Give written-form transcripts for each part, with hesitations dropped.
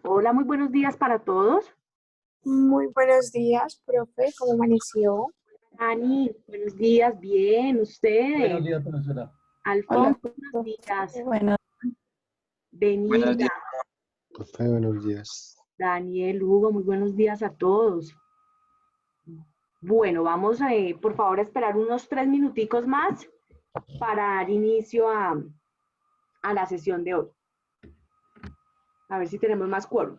Hola, muy buenos días para todos. Muy buenos días, profe. ¿Cómo amaneció? Ani, buenos días, bien, Buenos ustedes. días, profesora. Alfonso, Hola, buenos días. profe. Bueno, Buenos Benita, días, profe, buenos días. Daniel, Hugo, muy buenos días a todos. Bueno, vamos por favor a esperar unos 3 minuticos más para dar inicio a la sesión de hoy. A ver si tenemos más quórum.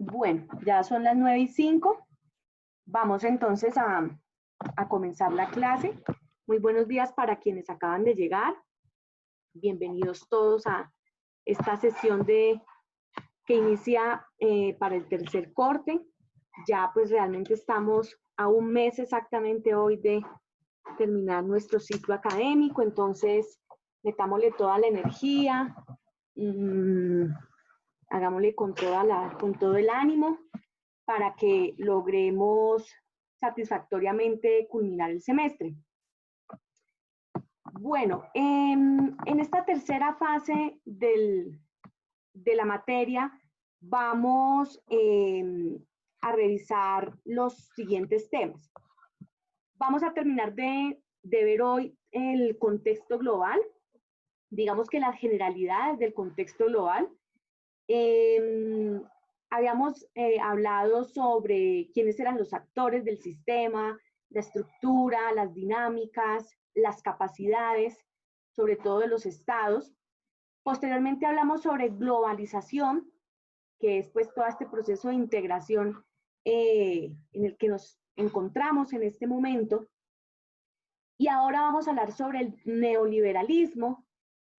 Bueno, ya son las 9:05. Vamos entonces a comenzar la clase. Muy buenos días para quienes acaban de llegar. Bienvenidos todos a esta sesión que inicia para el tercer corte. Ya pues realmente estamos a un mes exactamente hoy de terminar nuestro ciclo académico, entonces metámosle toda la energía, hagámosle con todo el ánimo para que logremos satisfactoriamente culminar el semestre. Bueno, en esta tercera fase de la materia vamos a revisar los siguientes temas. Vamos a terminar de ver hoy el contexto global, digamos que las generalidades del contexto global. Habíamos hablado sobre quiénes eran los actores del sistema, la estructura, las dinámicas, las capacidades, sobre todo de los estados. Posteriormente hablamos sobre globalización, que es pues todo este proceso de integración en el que nos encontramos en este momento. Y ahora vamos a hablar sobre el neoliberalismo,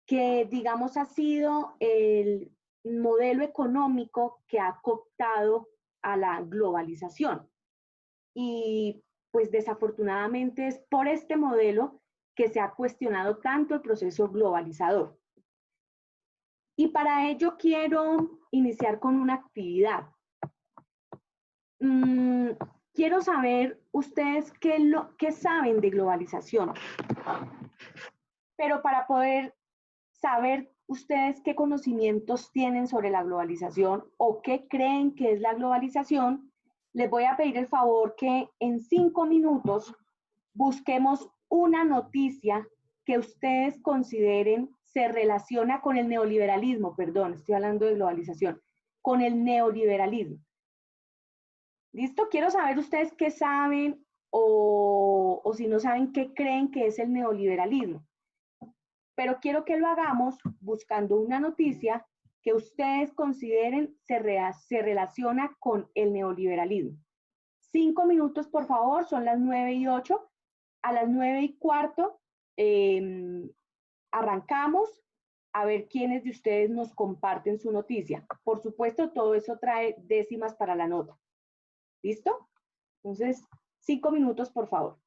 que digamos ha sido el modelo económico que ha cooptado a la globalización. Y pues desafortunadamente es por este modelo que se ha cuestionado tanto el proceso globalizador. Y para ello quiero iniciar con una actividad. Quiero saber ustedes qué saben de globalización, pero para poder saber ustedes qué conocimientos tienen sobre la globalización o qué creen que es la globalización, les voy a pedir el favor que en 5 minutos busquemos una noticia que ustedes consideren se relaciona con el neoliberalismo, perdón, estoy hablando de globalización, con el neoliberalismo. ¿Listo? Quiero saber ustedes qué saben o si no saben qué creen que es el neoliberalismo. Pero quiero que lo hagamos buscando una noticia que ustedes consideren se relaciona con el neoliberalismo. 5 minutos, por favor, son las 9:08. A las 9:15 arrancamos a ver quiénes de ustedes nos comparten su noticia. Por supuesto, todo eso trae décimas para la nota. ¿Listo? Entonces, 5 minutos, por favor.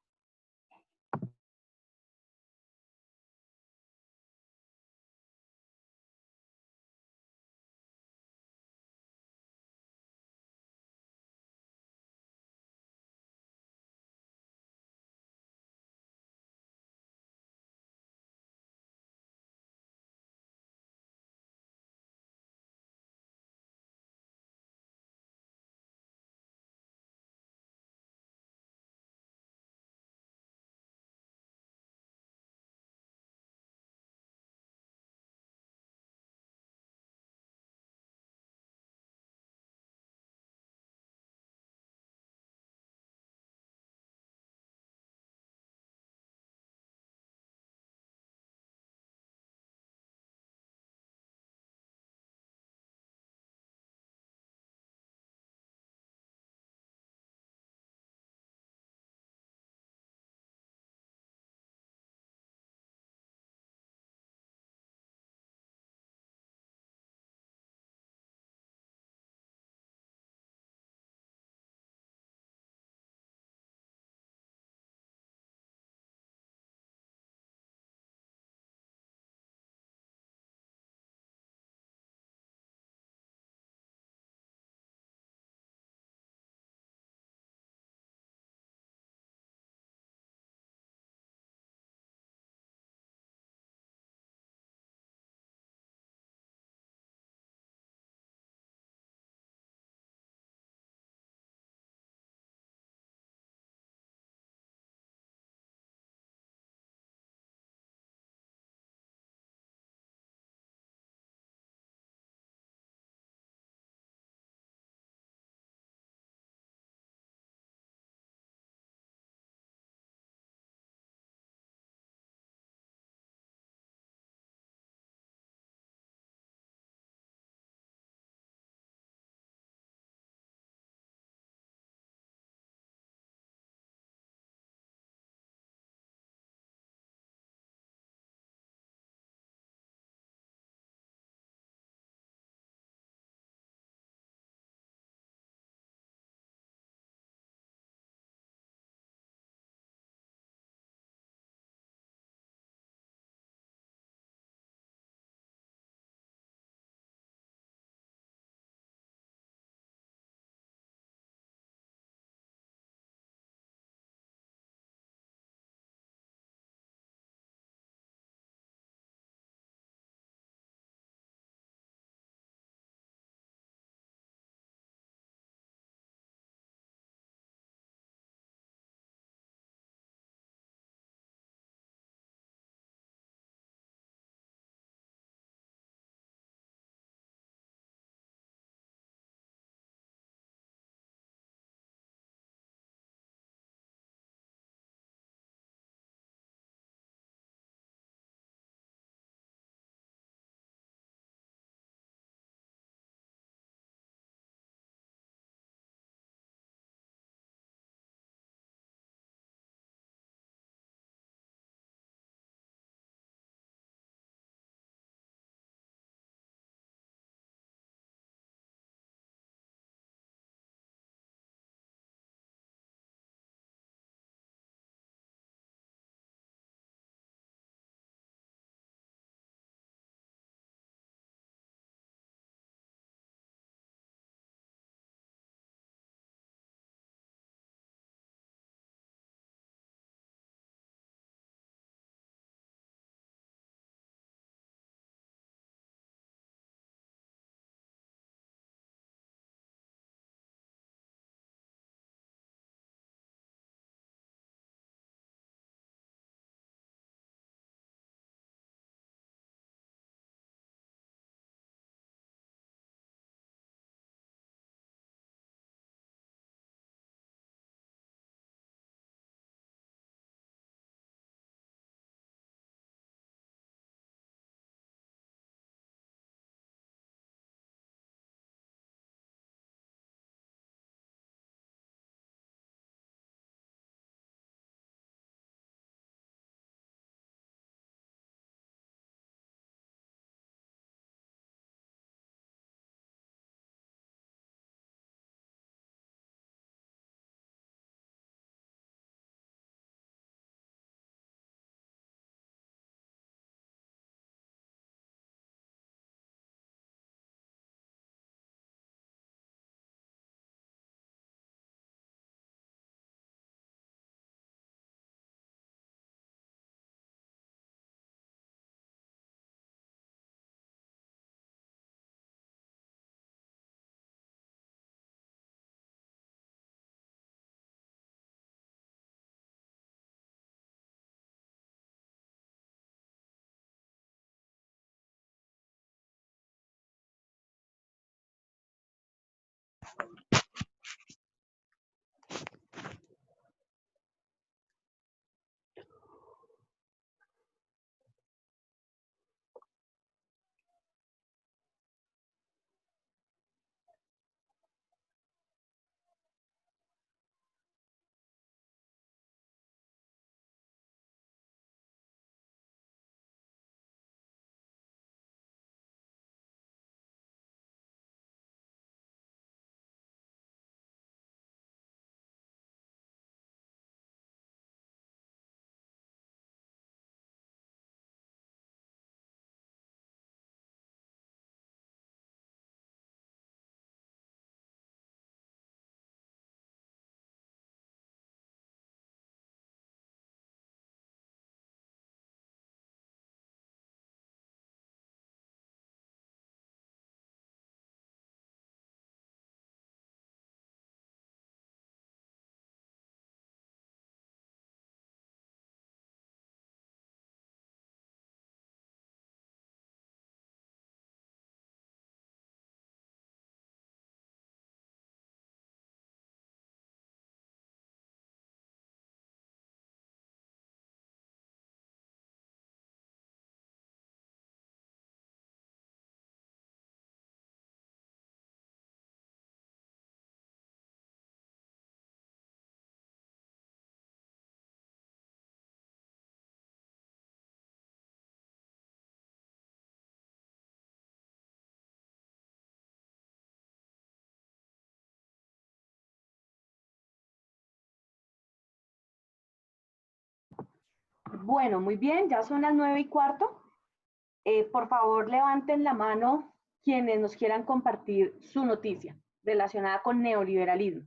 Bueno, muy bien, ya son las 9:15. Por favor, levanten la mano quienes nos quieran compartir su noticia relacionada con neoliberalismo.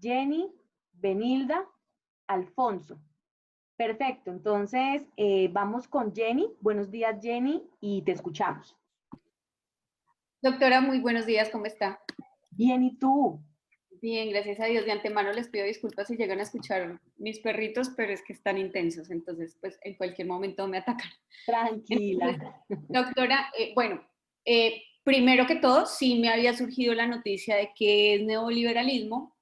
Jenny, Benilda, Alfonso. Perfecto, entonces vamos con Jenny. Buenos días, Jenny, y te escuchamos. Doctora, muy buenos días, ¿cómo está? Bien, ¿y tú? Bien, gracias a Dios. De antemano les pido disculpas si llegan a escuchar mis perritos, pero es que están intensos, entonces pues en cualquier momento me atacan. Tranquila. Entonces, doctora, primero que todo, sí me había surgido la noticia de que es neoliberalismo,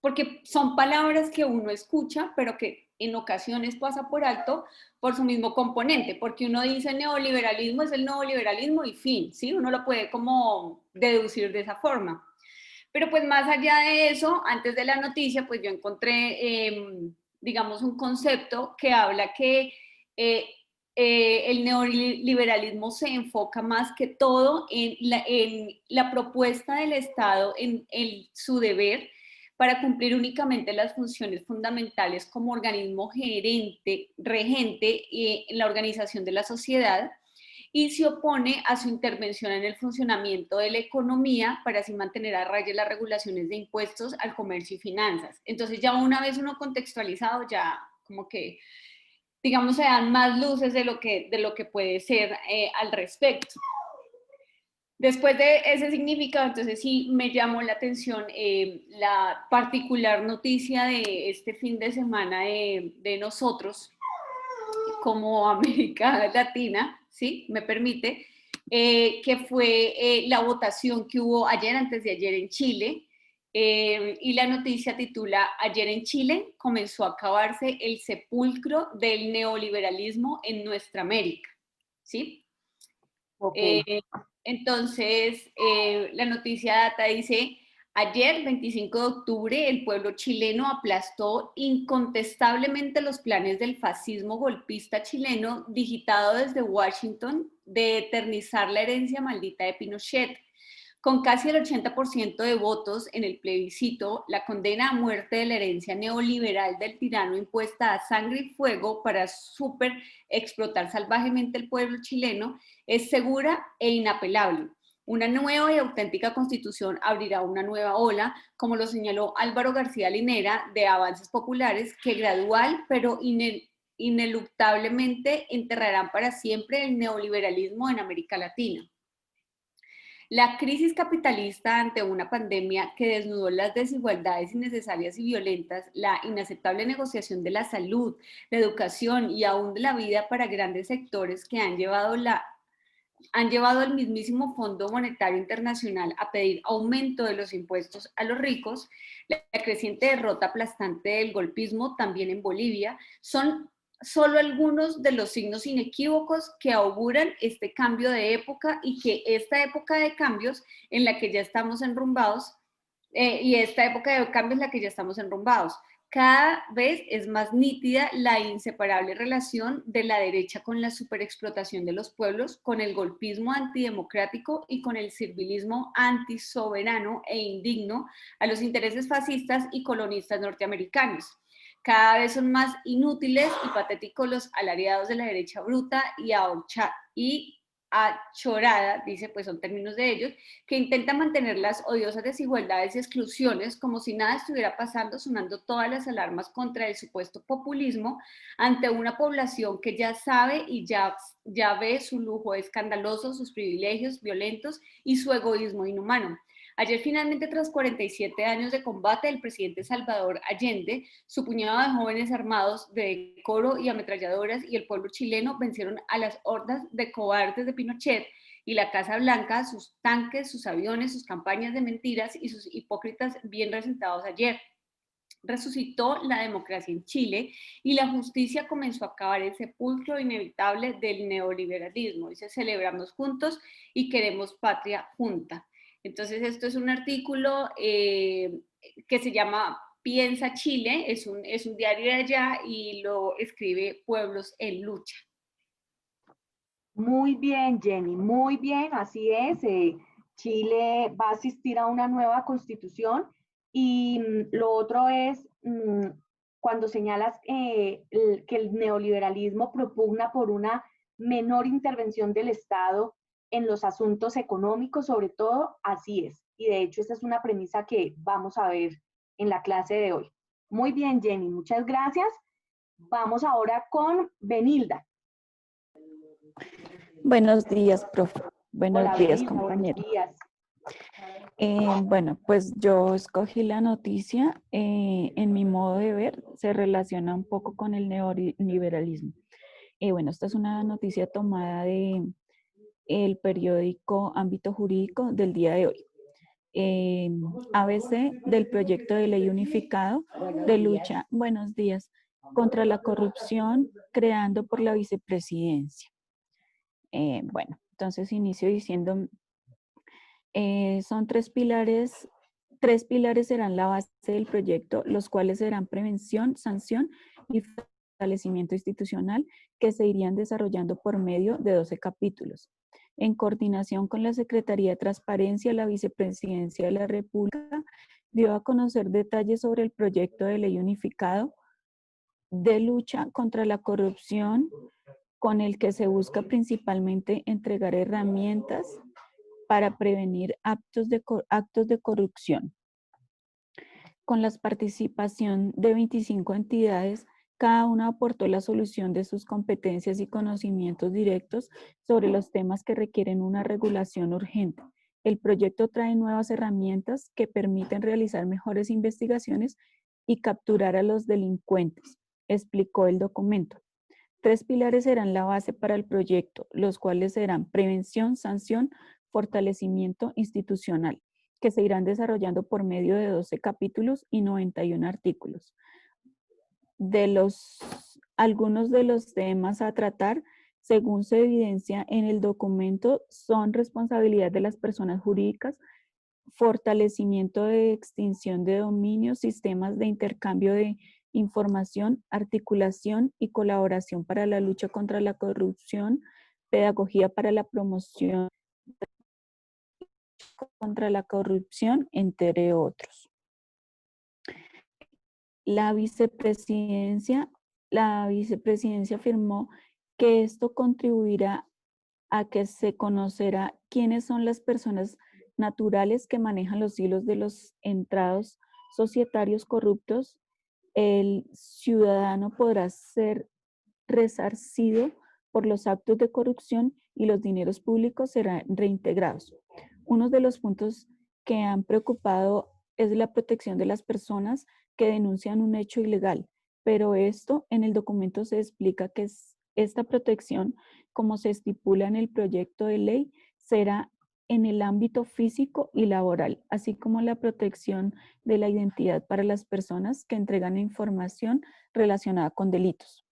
porque son palabras que uno escucha, pero que en ocasiones pasa por alto por su mismo componente, porque uno dice neoliberalismo es el neoliberalismo y fin, ¿sí? Uno lo puede como deducir de esa forma. Pero pues más allá de eso, antes de la noticia, pues yo encontré, digamos, un concepto que habla que el neoliberalismo se enfoca más que todo en la propuesta del Estado, en su deber para cumplir únicamente las funciones fundamentales como organismo regente en la organización de la sociedad, y se opone a su intervención en el funcionamiento de la economía para así mantener a raya las regulaciones de impuestos al comercio y finanzas. Entonces ya una vez uno contextualizado, ya como que, digamos, se dan más luces de lo que puede ser al respecto. Después de ese significado, entonces sí me llamó la atención la particular noticia de este fin de semana de nosotros como América Latina, ¿sí? Me permite, que fue la votación que hubo ayer, antes de ayer en Chile, y la noticia titula: Ayer en Chile comenzó a acabarse el sepulcro del neoliberalismo en nuestra América, ¿sí? Okay. Entonces, la noticia data dice: ayer, 25 de octubre, el pueblo chileno aplastó incontestablemente los planes del fascismo golpista chileno, digitado desde Washington, de eternizar la herencia maldita de Pinochet. Con casi el 80% de votos en el plebiscito, la condena a muerte de la herencia neoliberal del tirano impuesta a sangre y fuego para super explotar salvajemente el pueblo chileno es segura e inapelable. Una nueva y auténtica constitución abrirá una nueva ola, como lo señaló Álvaro García Linera, de avances populares que gradual pero ineluctablemente enterrarán para siempre el neoliberalismo en América Latina. La crisis capitalista ante una pandemia que desnudó las desigualdades innecesarias y violentas, la inaceptable negociación de la salud, la educación y aún de la vida para grandes sectores que han llevado han llevado al mismísimo Fondo Monetario Internacional a pedir aumento de los impuestos a los ricos, la creciente derrota aplastante del golpismo también en Bolivia, son solo algunos de los signos inequívocos que auguran este cambio de época y que esta época de cambios en la que ya estamos enrumbados, Cada vez es más nítida la inseparable relación de la derecha con la superexplotación de los pueblos, con el golpismo antidemocrático y con el servilismo antisoberano e indigno a los intereses fascistas y colonistas norteamericanos. Cada vez son más inútiles y patéticos los alariados de la derecha bruta y achorada, dice, pues son términos de ellos, que intenta mantener las odiosas desigualdades y exclusiones como si nada estuviera pasando, sonando todas las alarmas contra el supuesto populismo ante una población que ya sabe y ya ve su lujo escandaloso, sus privilegios violentos y su egoísmo inhumano. Ayer finalmente, tras 47 años de combate, el presidente Salvador Allende, su puñado de jóvenes armados de decoro y ametralladoras y el pueblo chileno vencieron a las hordas de cobardes de Pinochet y la Casa Blanca, sus tanques, sus aviones, sus campañas de mentiras y sus hipócritas bien presentados ayer. Resucitó la democracia en Chile y la justicia comenzó a acabar el sepulcro inevitable del neoliberalismo. Dice, celebramos juntos y queremos patria junta. Entonces, esto es un artículo que se llama Piensa Chile, es un diario de allá y lo escribe Pueblos en Lucha. Muy bien, Jenny, muy bien, así es. Chile va a asistir a una nueva constitución y lo otro es cuando señalas que el neoliberalismo propugna por una menor intervención del Estado en los asuntos económicos, sobre todo, así es. Y de hecho, esta es una premisa que vamos a ver en la clase de hoy. Muy bien, Jenny, muchas gracias. Vamos ahora con Benilda. Buenos días, profe. Buenos Hola, días, Benilda, compañero. buenos días. Bueno, pues yo escogí la noticia, en mi modo de ver, se relaciona un poco con el neoliberalismo. Bueno, esta es una noticia tomada de el periódico Ámbito Jurídico del día de hoy. ABC del proyecto de ley unificado de lucha, buenos días, contra la corrupción, creando por la vicepresidencia. Bueno, entonces inicio diciendo, son tres pilares serán la base del proyecto, los cuales serán prevención, sanción y fortalecimiento institucional, que se irían desarrollando por medio de 12 capítulos. En coordinación con la Secretaría de Transparencia, la Vicepresidencia de la República dio a conocer detalles sobre el proyecto de ley unificado de lucha contra la corrupción, con el que se busca principalmente entregar herramientas para prevenir actos de corrupción. Con la participación de 25 entidades, cada una aportó la solución de sus competencias y conocimientos directos sobre los temas que requieren una regulación urgente. El proyecto trae nuevas herramientas que permiten realizar mejores investigaciones y capturar a los delincuentes, explicó el documento. 3 pilares serán la base para el proyecto, los cuales serán prevención, sanción, fortalecimiento institucional, que se irán desarrollando por medio de 12 capítulos y 91 artículos. Algunos de los temas a tratar, según se evidencia en el documento, son responsabilidad de las personas jurídicas, fortalecimiento de extinción de dominios, sistemas de intercambio de información, articulación y colaboración para la lucha contra la corrupción, pedagogía para la promoción contra la corrupción, entre otros. La vicepresidencia afirmó que esto contribuirá a que se conocerá quiénes son las personas naturales que manejan los hilos de los entrados societarios corruptos. El ciudadano podrá ser resarcido por los actos de corrupción y los dineros públicos serán reintegrados. Uno de los puntos que han preocupado es la protección de las personas que denuncian un hecho ilegal, pero esto en el documento se explica que esta protección, como se estipula en el proyecto de ley, será en el ámbito físico y laboral, así como la protección de la identidad para las personas que entregan información relacionada con delitos.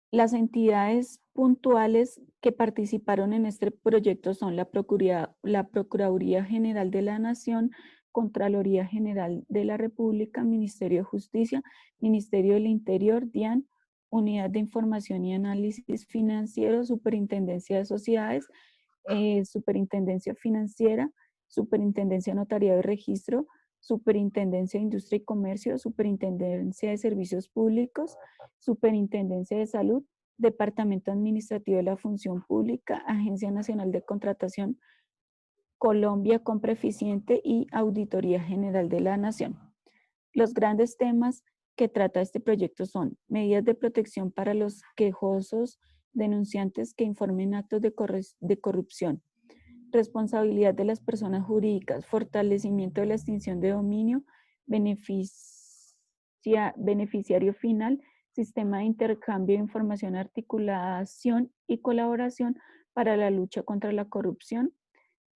Las entidades puntuales que participaron en este proyecto son la Procuraduría General de la Nación, Contraloría General de la República, Ministerio de Justicia, Ministerio del Interior, DIAN, Unidad de Información y Análisis Financiero, Superintendencia de Sociedades, Superintendencia Financiera, Superintendencia Notariado y Registro, Superintendencia de Industria y Comercio, Superintendencia de Servicios Públicos, Superintendencia de Salud, Departamento Administrativo de la Función Pública, Agencia Nacional de Contratación, Colombia Compra Eficiente y Auditoría General de la Nación. Los grandes temas que trata este proyecto son medidas de protección para los quejosos denunciantes que informen actos de corrupción, responsabilidad de las personas jurídicas, fortalecimiento de la extinción de dominio, beneficiario final, sistema de intercambio de información, articulación y colaboración para la lucha contra la corrupción,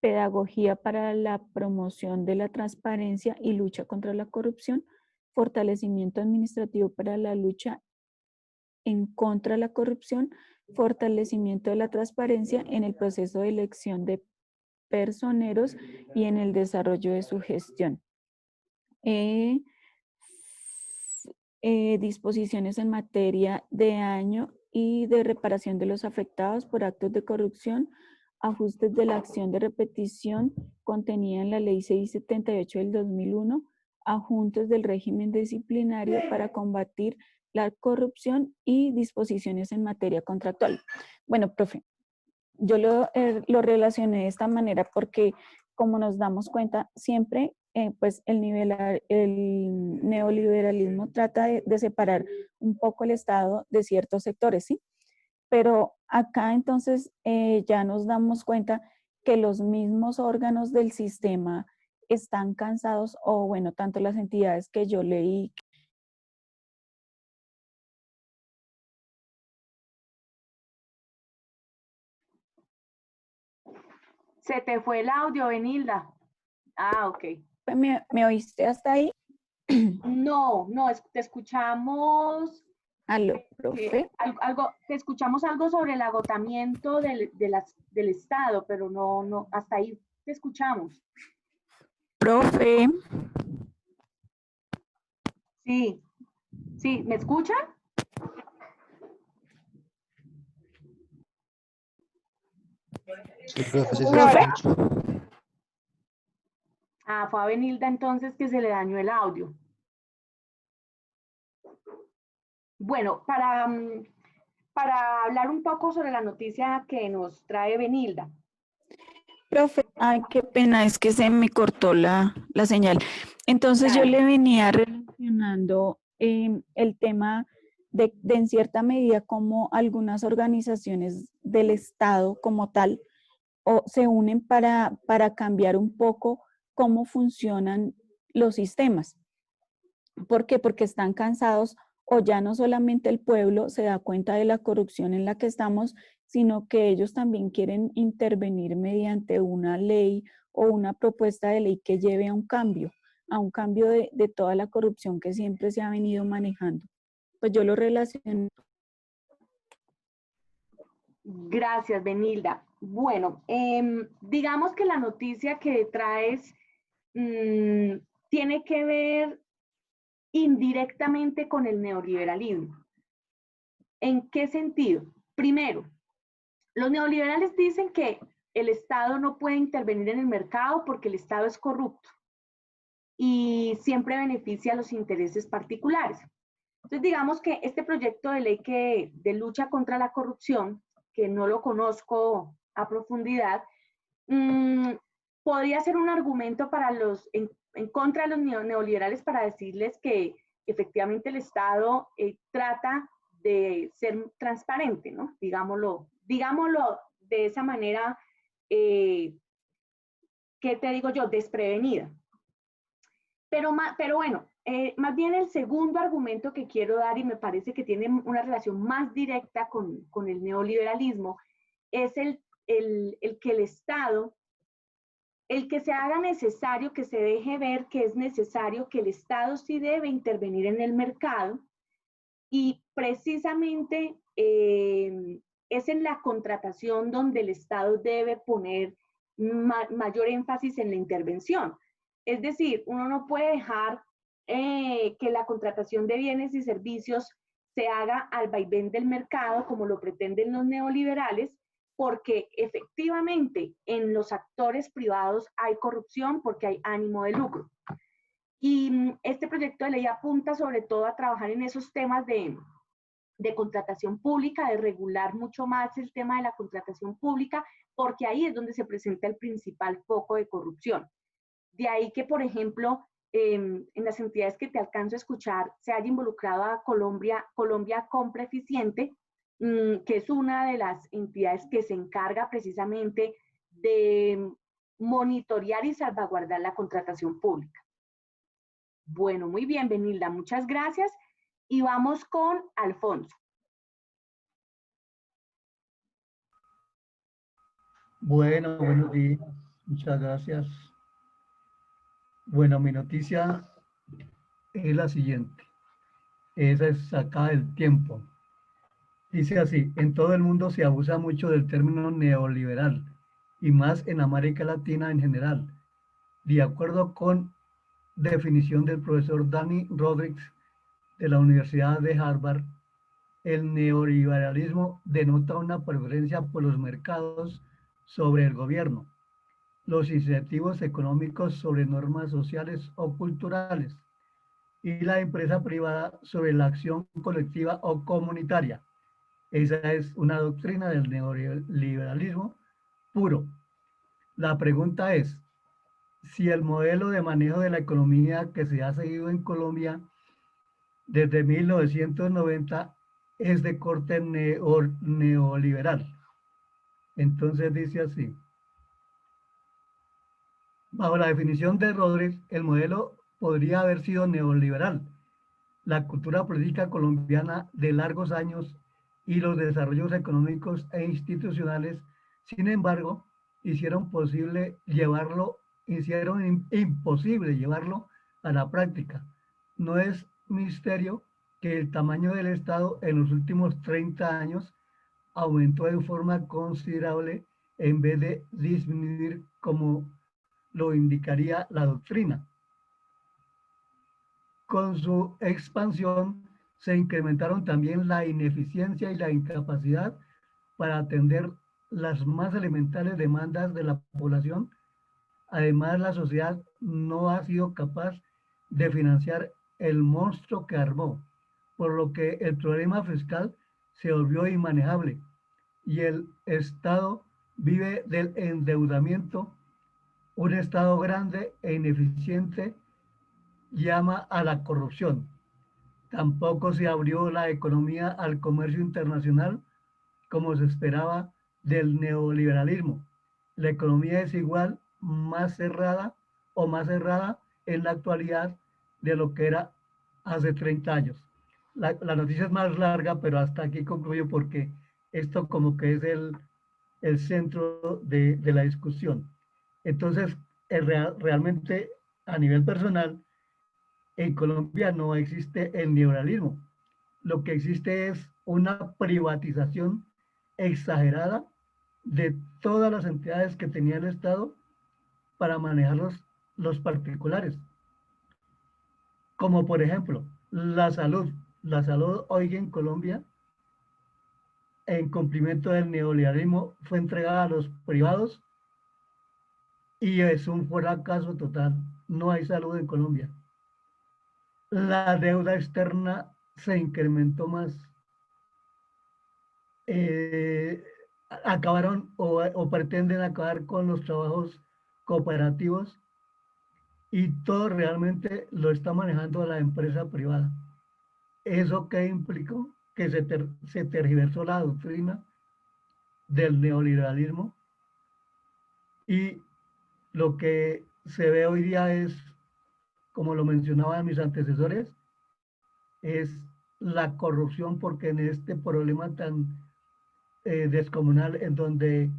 pedagogía para la promoción de la transparencia y lucha contra la corrupción, fortalecimiento administrativo para la lucha en contra de la corrupción, fortalecimiento de la transparencia en el proceso de elección de personeros y en el desarrollo de su gestión. Disposiciones en materia de daño y de reparación de los afectados por actos de corrupción, ajustes de la acción de repetición contenida en la Ley 678 del 2001, ajustes del régimen disciplinario para combatir la corrupción y disposiciones en materia contractual. Bueno, profe, yo lo relacioné de esta manera porque, como nos damos cuenta, siempre pues el neoliberalismo trata de separar un poco el Estado de ciertos sectores, ¿sí? Pero acá entonces ya nos damos cuenta que los mismos órganos del sistema están cansados, o bueno, tanto las entidades que yo leí. Se te fue el audio, Benilda. Ah, ok. ¿Me oíste hasta ahí? No, te escuchamos. Aló, profe. Te escuchamos algo sobre el agotamiento del Estado, pero no, hasta ahí te escuchamos. Profe. Sí, ¿me escuchan? Sí, profe, sí, se escucha. Ah, fue a Benilda entonces que se le dañó el audio. Bueno, para hablar un poco sobre la noticia que nos trae Benilda. Profe, ay, qué pena, es que se me cortó la señal. Entonces yo le venía relacionando el tema de en cierta medida cómo algunas organizaciones del Estado como tal se unen para cambiar un poco cómo funcionan los sistemas. ¿Por qué? Porque están cansados, o ya no solamente el pueblo se da cuenta de la corrupción en la que estamos, sino que ellos también quieren intervenir mediante una ley o una propuesta de ley que lleve a un cambio de toda la corrupción que siempre se ha venido manejando. Pues yo lo relaciono. Gracias, Benilda. Bueno, digamos que la noticia que traes tiene que ver indirectamente con el neoliberalismo. ¿En qué sentido? Primero, los neoliberales dicen que el Estado no puede intervenir en el mercado porque el Estado es corrupto y siempre beneficia a los intereses particulares. Entonces, digamos que este proyecto de ley de lucha contra la corrupción, que no lo conozco a profundidad, podría ser un argumento para en contra de los neoliberales para decirles que efectivamente el Estado trata de ser transparente, ¿no? Digámoslo de esa manera, ¿qué te digo yo? Desprevenida. Pero bueno, Más bien el segundo argumento que quiero dar, y me parece que tiene una relación más directa con el neoliberalismo, es el que el Estado, el que se haga necesario, que se deje ver que es necesario, que el Estado sí debe intervenir en el mercado, y precisamente es en la contratación donde el Estado debe poner mayor énfasis en la intervención. Es decir, uno no puede dejar que la contratación de bienes y servicios se haga al vaivén del mercado, como lo pretenden los neoliberales, porque efectivamente en los actores privados hay corrupción porque hay ánimo de lucro. Y este proyecto de ley apunta sobre todo a trabajar en esos temas de contratación pública, de regular mucho más el tema de la contratación pública, porque ahí es donde se presenta el principal foco de corrupción. De ahí que, por ejemplo, en las entidades que te alcanzo a escuchar, se haya involucrado a Colombia Compra Eficiente, que es una de las entidades que se encarga precisamente de monitorear y salvaguardar la contratación pública. Bueno, muy bien, Benilda, muchas gracias. Y vamos con Alfonso. Bueno, buenos días. Muchas gracias. Bueno, mi noticia es la siguiente. Esa es sacada del tiempo. Dice así: en todo el mundo se abusa mucho del término neoliberal y más en América Latina en general. De acuerdo con definición del profesor Danny Rodríguez de la Universidad de Harvard, el neoliberalismo denota una preferencia por los mercados sobre el gobierno, los incentivos económicos sobre normas sociales o culturales y la empresa privada sobre la acción colectiva o comunitaria. Esa es una doctrina del neoliberalismo puro. La pregunta es si el modelo de manejo de la economía que se ha seguido en Colombia desde 1990 es de corte neoliberal. Entonces dice así: bajo la definición de Rodríguez, el modelo podría haber sido neoliberal. La cultura política colombiana de largos años y los desarrollos económicos e institucionales, sin embargo, hicieron imposible llevarlo a la práctica. No es misterio que el tamaño del Estado en los últimos 30 años aumentó de forma considerable en vez de disminuir como lo indicaría la doctrina. Con su expansión se incrementaron también la ineficiencia y la incapacidad para atender las más elementales demandas de la población. Además, la sociedad no ha sido capaz de financiar el monstruo que armó, por lo que el problema fiscal se volvió inmanejable y el Estado vive del endeudamiento. Un Estado grande e ineficiente llama a la corrupción. Tampoco se abrió la economía al comercio internacional como se esperaba del neoliberalismo. La economía es igual, más cerrada en la actualidad de lo que era hace 30 años. La noticia es más larga, pero hasta aquí concluyo porque esto como que es el centro de la discusión. Entonces, realmente a nivel personal, en Colombia no existe el neoliberalismo. Lo que existe es una privatización exagerada de todas las entidades que tenía el Estado para manejar los particulares. Como por ejemplo, la salud. La salud hoy en Colombia, en cumplimiento del neoliberalismo, fue entregada a los privados y es un fracaso total. No hay salud en Colombia. La deuda externa se incrementó más. Acabaron o pretenden acabar con los trabajos cooperativos y todo realmente lo está manejando la empresa privada. ¿Eso qué implicó? Que se tergiversó la doctrina del neoliberalismo y lo que se ve hoy día es como lo mencionaban mis antecesores, es la corrupción, porque en este problema tan descomunal en donde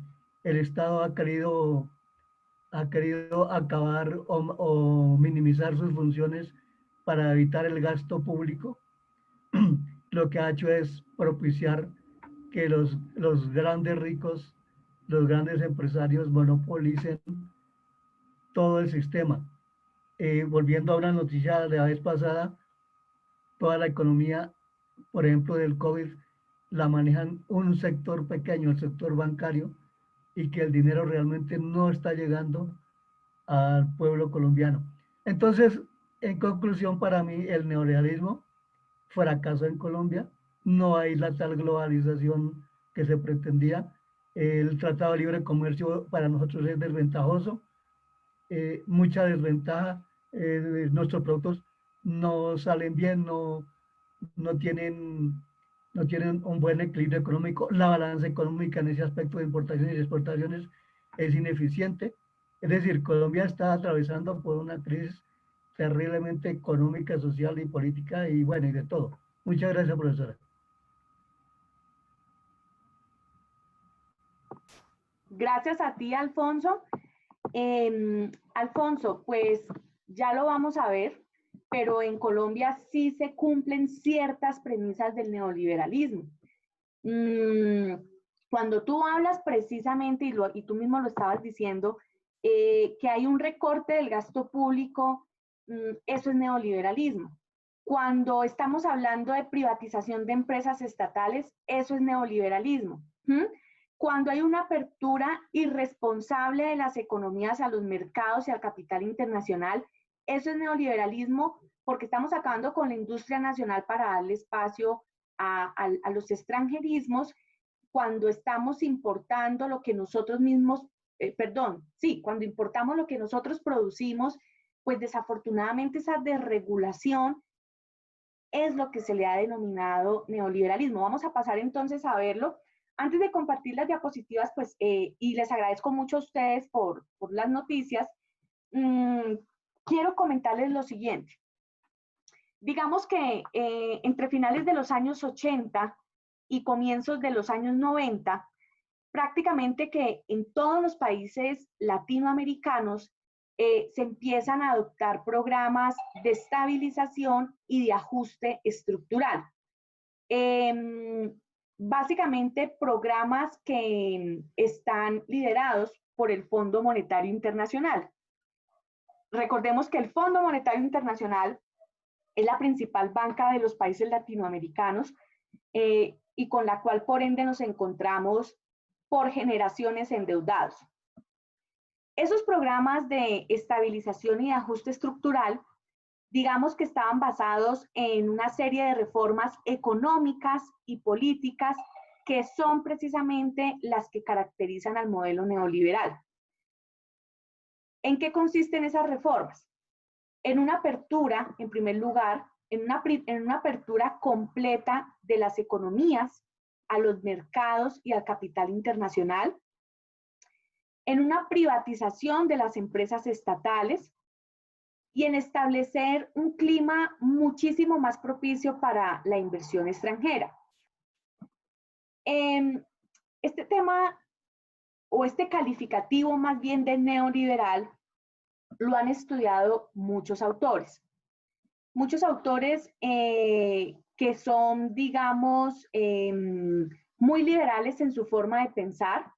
el Estado ha querido acabar o minimizar sus funciones para evitar el gasto público, lo que ha hecho es propiciar que los grandes ricos, los grandes empresarios monopolicen todo el sistema. Volviendo a una noticia de la vez pasada, toda la economía, por ejemplo, del COVID, la manejan un sector pequeño, el sector bancario, y que el dinero realmente no está llegando al pueblo colombiano. Entonces, en conclusión, para mí el neoliberalismo fracasó en Colombia, no hay la tal globalización que se pretendía, el Tratado de Libre Comercio para nosotros es desventajoso, mucha desventaja, nuestros productos no salen bien, no tienen, no tienen un buen equilibrio económico, la balanza económica en ese aspecto de importaciones y exportaciones es ineficiente. Es decir, Colombia está atravesando por una crisis terriblemente económica, social y política y bueno, y de todo. Muchas gracias, profesora. Gracias a ti, Alfonso. Alfonso, pues ya lo vamos a ver, pero en Colombia sí se cumplen ciertas premisas del neoliberalismo. Cuando tú hablas precisamente, y tú mismo lo estabas diciendo, que hay un recorte del gasto público, eso es neoliberalismo. Cuando estamos hablando de privatización de empresas estatales, eso es neoliberalismo. Cuando hay una apertura irresponsable de las economías a los mercados y al capital internacional, eso es neoliberalismo, porque estamos acabando con la industria nacional para darle espacio a los extranjerismos, cuando estamos importando lo que nosotros mismos, cuando importamos lo que nosotros producimos, pues desafortunadamente esa desregulación es lo que se le ha denominado neoliberalismo. Vamos a pasar entonces a verlo. Antes de compartir las diapositivas, pues, y les agradezco mucho a ustedes por las noticias, quiero comentarles lo siguiente. Digamos que entre finales de los años 80 y comienzos de los años 90, prácticamente que en todos los países latinoamericanos se empiezan a adoptar programas de estabilización y de ajuste estructural. Básicamente programas que están liderados por el Fondo Monetario Internacional. Recordemos que el Fondo Monetario Internacional es la principal banca de los países latinoamericanos y con la cual por ende nos encontramos por generaciones endeudados. Esos programas de estabilización y de ajuste estructural, digamos que estaban basados en una serie de reformas económicas y políticas que son precisamente las que caracterizan al modelo neoliberal. ¿En qué consisten esas reformas? En una apertura, en primer lugar, en una apertura completa de las economías a los mercados y al capital internacional, en una privatización de las empresas estatales y en establecer un clima muchísimo más propicio para la inversión extranjera. Este tema, o este calificativo más bien de neoliberal, lo han estudiado muchos autores. Muchos autores que son, digamos, muy liberales en su forma de pensar.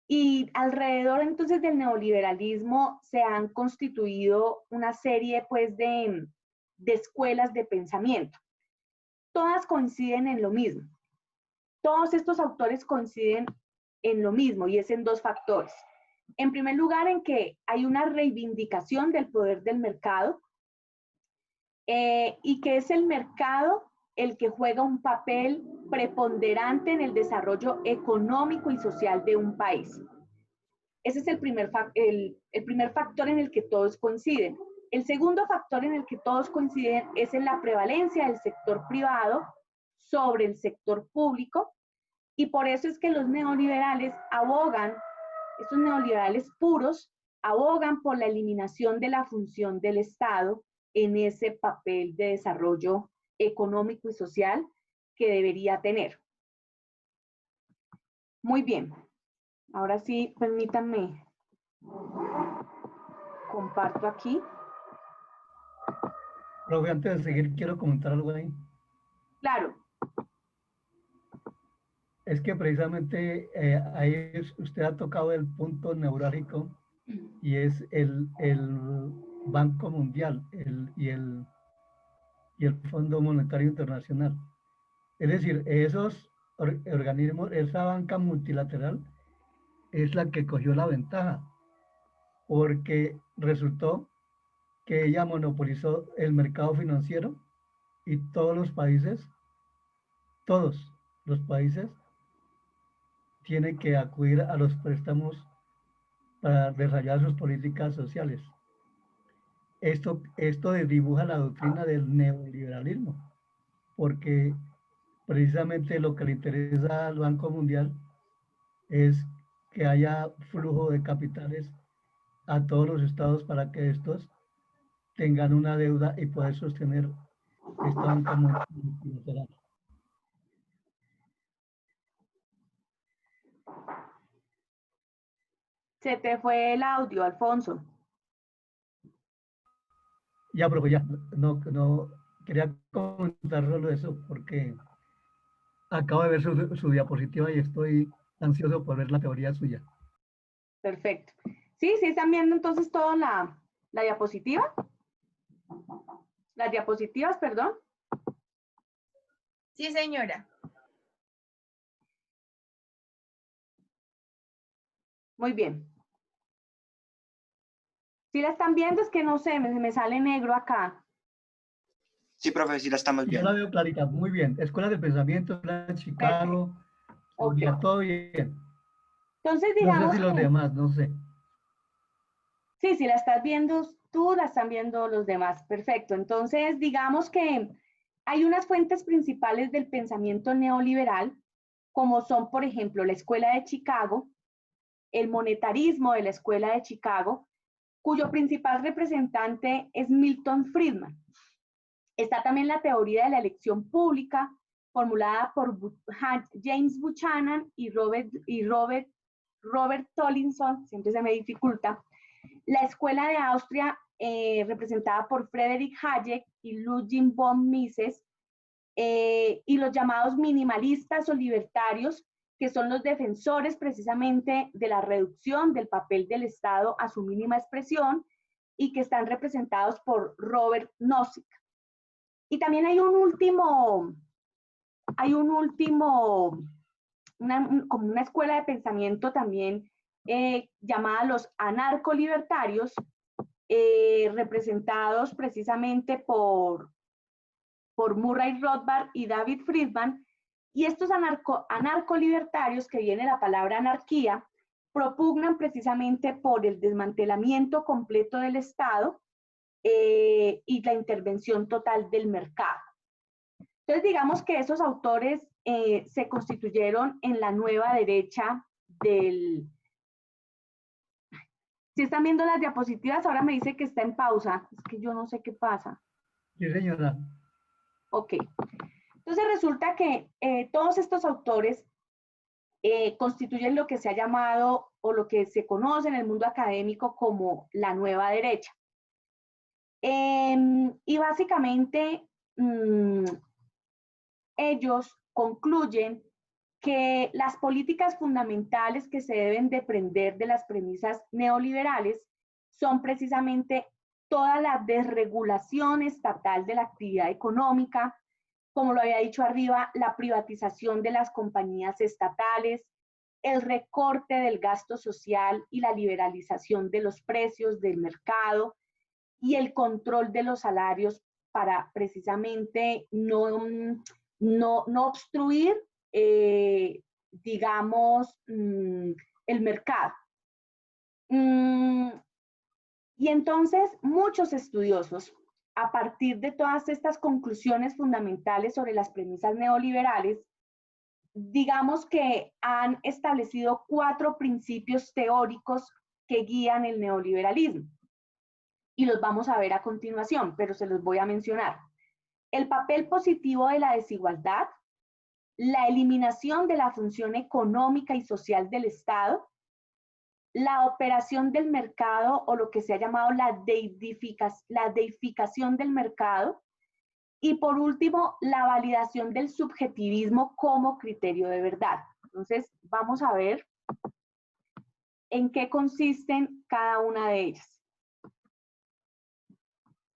Y alrededor entonces del neoliberalismo se han constituido una serie pues de escuelas de pensamiento. Todas coinciden en lo mismo. Todos estos autores coinciden en lo mismo y es en dos factores. En primer lugar, en que hay una reivindicación del poder del mercado y que es el mercado el que juega un papel preponderante en el desarrollo económico y social de un país. Ese es el primer factor en el que todos coinciden. El segundo factor en el que todos coinciden es en la prevalencia del sector privado sobre el sector público, y por eso es que los neoliberales abogan, estos neoliberales puros, abogan por la eliminación de la función del Estado en ese papel de desarrollo económico y social que debería tener. Muy bien. Ahora sí, permítanme. Comparto aquí. Profe, antes de seguir, quiero comentar algo ahí. Claro. Es que precisamente usted ha tocado el punto neurálgico y es el Banco Mundial y el Fondo Monetario Internacional. Es decir, esos organismos, esa banca multilateral es la que cogió la ventaja, porque resultó que ella monopolizó el mercado financiero y todos los países tienen que acudir a los préstamos para desarrollar sus políticas sociales. Esto dibuja la doctrina del neoliberalismo, porque precisamente lo que le interesa al Banco Mundial es que haya flujo de capitales a todos los estados para que estos tengan una deuda y poder sostener esta banca multilateral. Se te fue el audio, Alfonso. Ya, pero ya, no quería comentar solo eso porque acabo de ver su diapositiva y estoy ansioso por ver la teoría suya. Perfecto. Sí, están viendo entonces toda la diapositiva. Las diapositivas, perdón. Sí, señora. Muy bien. Si la están viendo, es que no sé, me sale negro acá. Sí, profe, sí la estamos Yo viendo. la veo clarita, muy bien. Escuela de Pensamiento, Escuela de Chicago, Okay. todo bien. Entonces, No digamos sé si los que, demás, no sé. sí, si la estás viendo tú, la están viendo los demás. Perfecto. Entonces, digamos que hay unas fuentes principales del pensamiento neoliberal, como son, por ejemplo, la Escuela de Chicago, el monetarismo de la Escuela de Chicago, cuyo principal representante es Milton Friedman. Está también la teoría de la elección pública, formulada por James Buchanan y Robert Tollinson, siempre se me dificulta. La Escuela de Austria, representada por Friedrich Hayek y Ludwig von Mises, y los llamados minimalistas o libertarios, que son los defensores precisamente de la reducción del papel del Estado a su mínima expresión y que están representados por Robert Nozick. Y también hay como una escuela de pensamiento también llamada los anarcolibertarios, representados precisamente por Murray Rothbard y David Friedman. Y estos anarcolibertarios, que viene la palabra anarquía, propugnan precisamente por el desmantelamiento completo del Estado y la intervención total del mercado. Entonces, digamos que esos autores se constituyeron en la nueva derecha del... Si están viendo las diapositivas, ahora me dice que está en pausa. Es que yo no sé qué pasa. Sí, señora. Ok. Entonces resulta que todos estos autores constituyen lo que se ha llamado o lo que se conoce en el mundo académico como la nueva derecha. Y básicamente ellos concluyen que las políticas fundamentales que se deben desprender de las premisas neoliberales son precisamente toda la desregulación estatal de la actividad económica, como lo había dicho arriba, la privatización de las compañías estatales, el recorte del gasto social y la liberalización de los precios del mercado y el control de los salarios para precisamente no obstruir, digamos, el mercado. Y entonces muchos estudiosos, a partir de todas estas conclusiones fundamentales sobre las premisas neoliberales, digamos que han establecido 4 principios teóricos que guían el neoliberalismo. Y los vamos a ver a continuación, pero se los voy a mencionar. El papel positivo de la desigualdad, la eliminación de la función económica y social del Estado, la operación del mercado o lo que se ha llamado la deificación del mercado, y por último, la validación del subjetivismo como criterio de verdad. Entonces, vamos a ver en qué consisten cada una de ellas.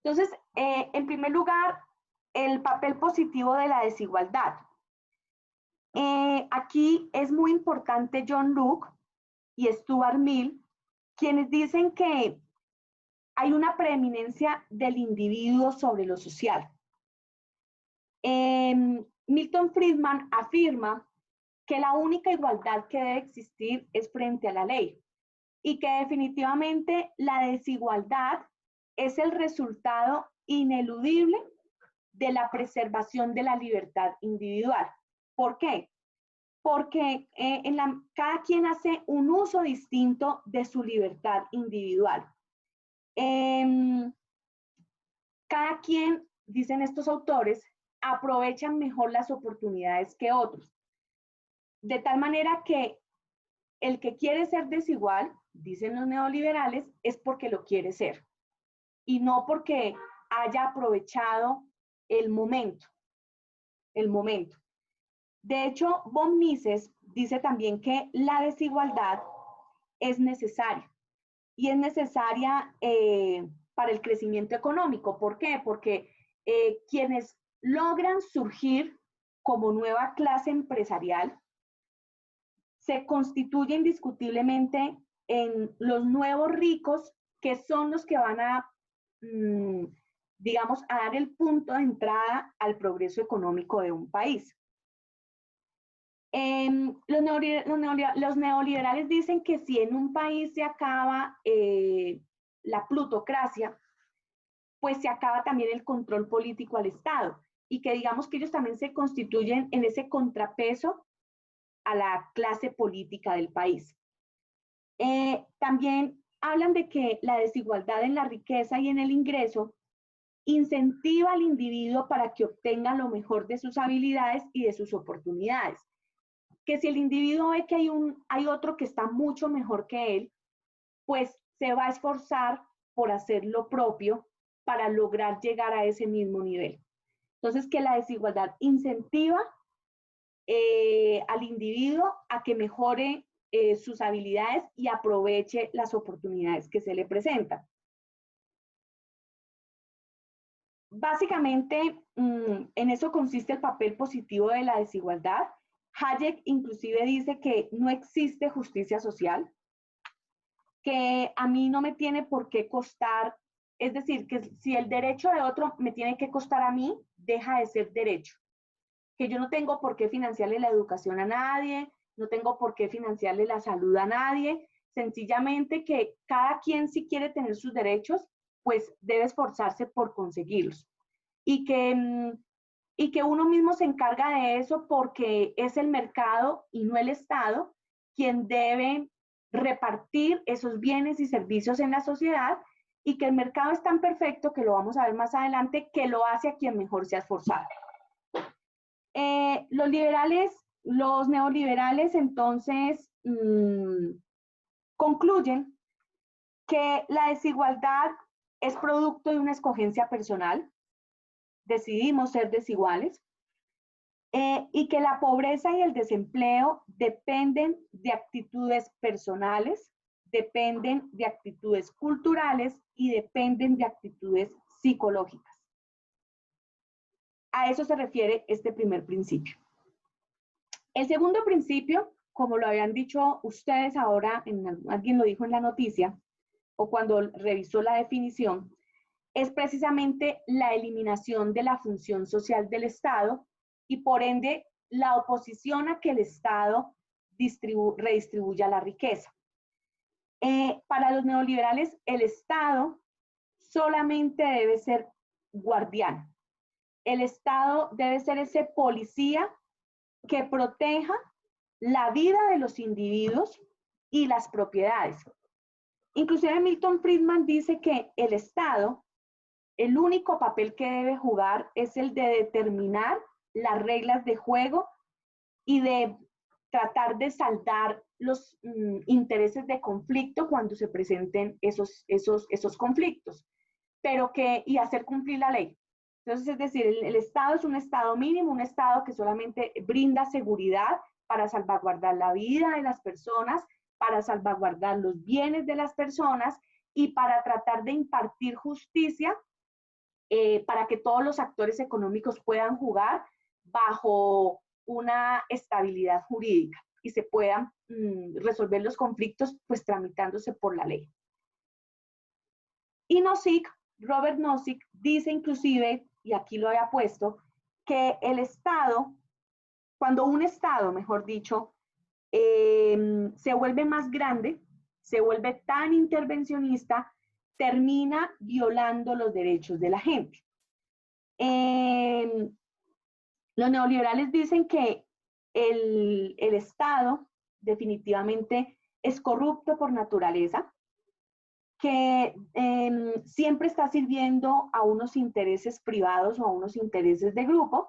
Entonces, en primer lugar, el papel positivo de la desigualdad. Aquí es muy importante John Locke y Stuart Mill, quienes dicen que hay una preeminencia del individuo sobre lo social. Milton Friedman afirma que la única igualdad que debe existir es frente a la ley y que definitivamente la desigualdad es el resultado ineludible de la preservación de la libertad individual. ¿Por qué? Porque cada quien hace un uso distinto de su libertad individual. Cada quien, dicen estos autores, aprovechan mejor las oportunidades que otros. De tal manera que el que quiere ser desigual, dicen los neoliberales, es porque lo quiere ser y no porque haya aprovechado el momento. De hecho, von Mises dice también que la desigualdad es necesaria y es necesaria para el crecimiento económico. ¿Por qué? Porque quienes logran surgir como nueva clase empresarial se constituye indiscutiblemente en los nuevos ricos, que son los que van a, digamos, a dar el punto de entrada al progreso económico de un país. Los neoliberales dicen que si en un país se acaba la plutocracia, pues se acaba también el control político al Estado, y que digamos que ellos también se constituyen en ese contrapeso a la clase política del país. También hablan de que la desigualdad en la riqueza y en el ingreso incentiva al individuo para que obtenga lo mejor de sus habilidades y de sus oportunidades. Que si el individuo ve que hay otro que está mucho mejor que él, pues se va a esforzar por hacer lo propio para lograr llegar a ese mismo nivel. Entonces, que la desigualdad incentiva al individuo a que mejore sus habilidades y aproveche las oportunidades que se le presentan. Básicamente, en eso consiste el papel positivo de la desigualdad. Hayek inclusive dice que no existe justicia social, que a mí no me tiene por qué costar, es decir, que si el derecho de otro me tiene que costar a mí, deja de ser derecho. Que yo no tengo por qué financiarle la educación a nadie, no tengo por qué financiarle la salud a nadie, sencillamente que cada quien si quiere tener sus derechos, pues debe esforzarse por conseguirlos. Y que uno mismo se encarga de eso porque es el mercado y no el Estado quien debe repartir esos bienes y servicios en la sociedad, y que el mercado es tan perfecto, que lo vamos a ver más adelante, que lo hace a quien mejor se ha esforzado. Los neoliberales entonces concluyen que la desigualdad es producto de una escogencia personal, decidimos ser desiguales, y que la pobreza y el desempleo dependen de actitudes personales, dependen de actitudes culturales y dependen de actitudes psicológicas. A eso se refiere este primer principio. El segundo principio, como lo habían dicho ustedes ahora, alguien lo dijo en la noticia, o cuando revisó la definición, es precisamente la eliminación de la función social del Estado y por ende la oposición a que el Estado redistribuya la riqueza. Para los neoliberales, el Estado solamente debe ser guardián. El Estado debe ser ese policía que proteja la vida de los individuos y las propiedades, Inclusive Milton Friedman dice que el Estado, el único papel que debe jugar es el de determinar las reglas de juego y de tratar de saldar los intereses de conflicto cuando se presenten esos conflictos, y hacer cumplir la ley. Entonces, es decir, el Estado es un Estado mínimo, un Estado que solamente brinda seguridad para salvaguardar la vida de las personas, para salvaguardar los bienes de las personas y para tratar de impartir justicia para que todos los actores económicos puedan jugar bajo una estabilidad jurídica y se puedan resolver los conflictos pues tramitándose por la ley. Y Nozick, Robert Nozick, dice inclusive, y aquí lo había puesto, que el Estado, cuando un Estado, mejor dicho, se vuelve más grande, se vuelve tan intervencionista, termina violando los derechos de la gente. Los neoliberales dicen que el Estado definitivamente es corrupto por naturaleza, que siempre está sirviendo a unos intereses privados o a unos intereses de grupo,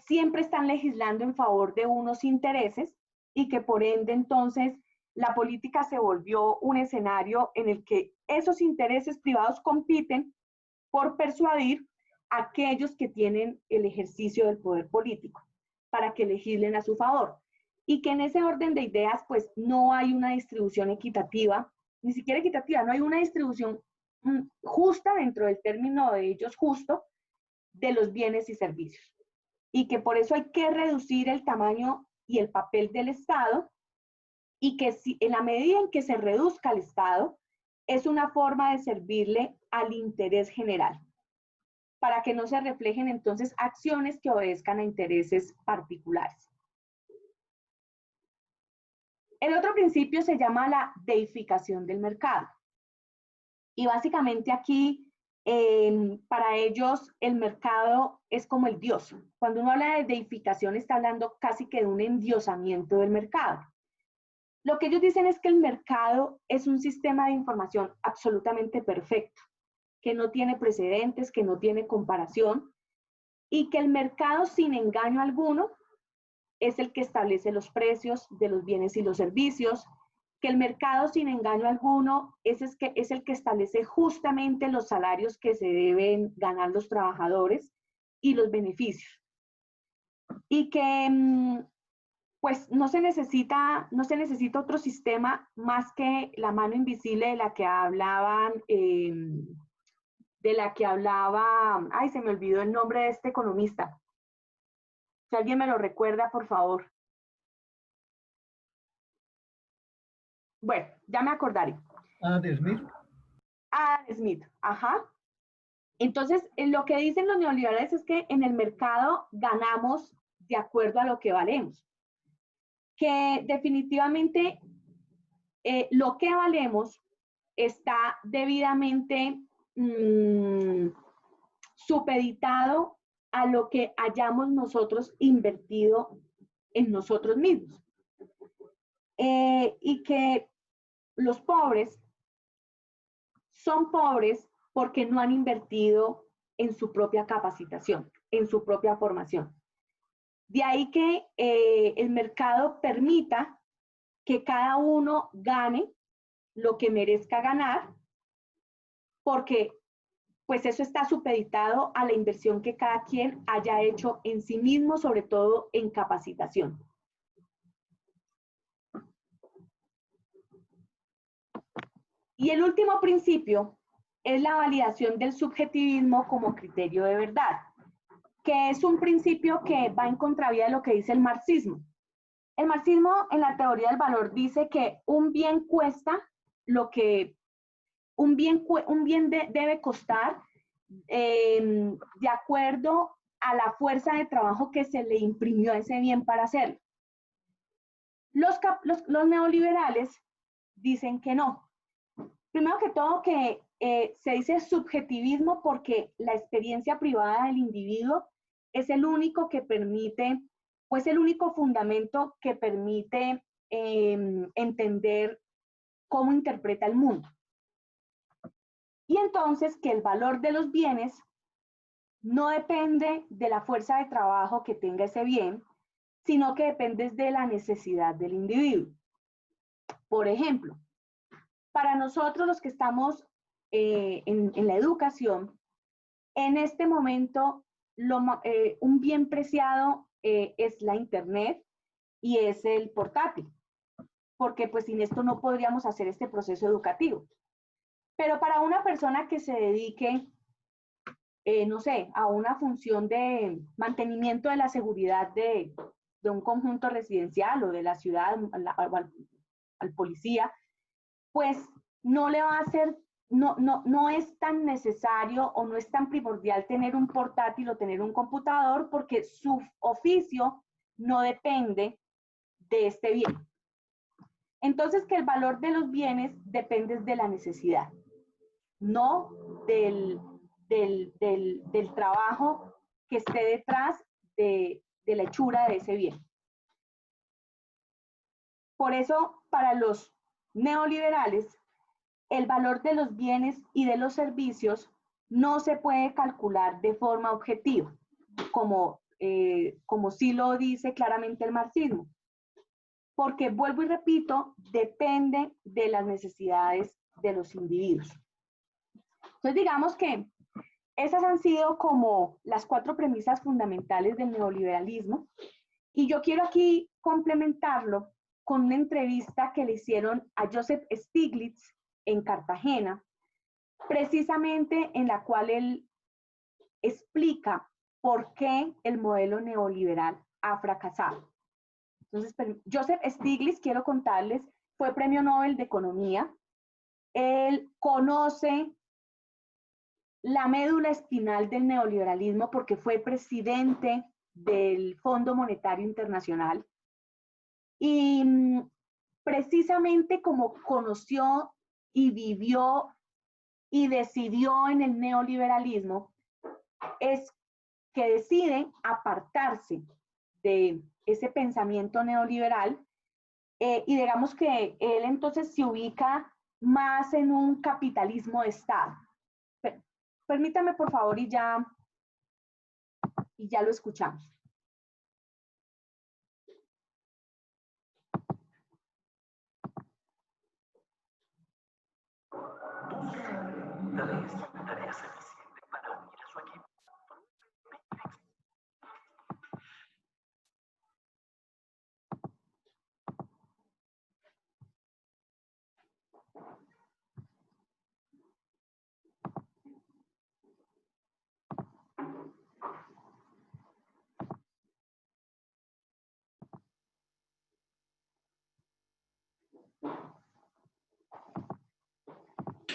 siempre están legislando en favor de unos intereses y que por ende entonces la política se volvió un escenario en el que esos intereses privados compiten por persuadir a aquellos que tienen el ejercicio del poder político para que legislen a su favor. Y que en ese orden de ideas pues no hay una distribución equitativa, ni siquiera equitativa, no hay una distribución justa dentro del término de ellos justo de los bienes y servicios. Y que por eso hay que reducir el tamaño y el papel del Estado y que si, en la medida en que se reduzca el Estado, es una forma de servirle al interés general, para que no se reflejen entonces acciones que obedezcan a intereses particulares. El otro principio se llama la deificación del mercado. Y básicamente aquí, para ellos, el mercado es como el Dios. Cuando uno habla de deificación, está hablando casi que de un endiosamiento del mercado. Lo que ellos dicen es que el mercado es un sistema de información absolutamente perfecto, que no tiene precedentes, que no tiene comparación, y que el mercado, sin engaño alguno, es el que establece los precios de los bienes y los servicios, que el mercado, sin engaño alguno, es el que establece justamente los salarios que se deben ganar los trabajadores y los beneficios. Y que pues no se necesita otro sistema más que la mano invisible de la que hablaban, ay, se me olvidó el nombre de este economista. Si alguien me lo recuerda, por favor. Bueno, ya me acordaré. Adam Smith. Adam Smith, ajá. Entonces, lo que dicen los neoliberales es que en el mercado ganamos de acuerdo a lo que valemos. Que definitivamente lo que valemos está debidamente supeditado a lo que hayamos nosotros invertido en nosotros mismos. Y que los pobres son pobres porque no han invertido en su propia capacitación, en su propia formación. De ahí que el mercado permita que cada uno gane lo que merezca ganar, porque pues eso está supeditado a la inversión que cada quien haya hecho en sí mismo, sobre todo en capacitación. Y el último principio es la validación del subjetivismo como criterio de verdad, que es un principio que va en contravía de lo que dice el marxismo. El marxismo en la teoría del valor dice que un bien cuesta lo que un bien debe costar de acuerdo a la fuerza de trabajo que se le imprimió a ese bien para hacerlo. Los neoliberales dicen que no. Primero que todo que se dice subjetivismo porque la experiencia privada del individuo es el único que permite, pues el único fundamento que permite entender cómo interpreta el mundo. Y entonces que el valor de los bienes no depende de la fuerza de trabajo que tenga ese bien, sino que depende de la necesidad del individuo. Por ejemplo, para nosotros los que estamos en la educación, en este momento un bien preciado es la internet y es el portátil, porque pues sin esto no podríamos hacer este proceso educativo. Pero para una persona que se dedique, no sé, a una función de mantenimiento de la seguridad de un conjunto residencial o de la ciudad, al policía, pues no le va a ser, no es tan necesario o no es tan primordial tener un portátil o tener un computador porque su oficio no depende de este bien. Entonces, que el valor de los bienes depende de la necesidad, no del trabajo que esté detrás de la hechura de ese bien. Por eso, para los neoliberales, el valor de los bienes y de los servicios no se puede calcular de forma objetiva, como sí lo dice claramente el marxismo. Porque, vuelvo y repito, depende de las necesidades de los individuos. Entonces, digamos que esas han sido como las 4 premisas fundamentales del neoliberalismo. Y yo quiero aquí complementarlo con una entrevista que le hicieron a Joseph Stiglitz en Cartagena, precisamente en la cual él explica por qué el modelo neoliberal ha fracasado. Entonces, Joseph Stiglitz, quiero contarles, fue Premio Nobel de Economía. Él conoce la médula espinal del neoliberalismo porque fue presidente del Fondo Monetario Internacional. Y precisamente como conoció y vivió y decidió en el neoliberalismo, es que decide apartarse de ese pensamiento neoliberal y digamos que él entonces se ubica más en un capitalismo de Estado. Permítame, por favor, y ya lo escuchamos.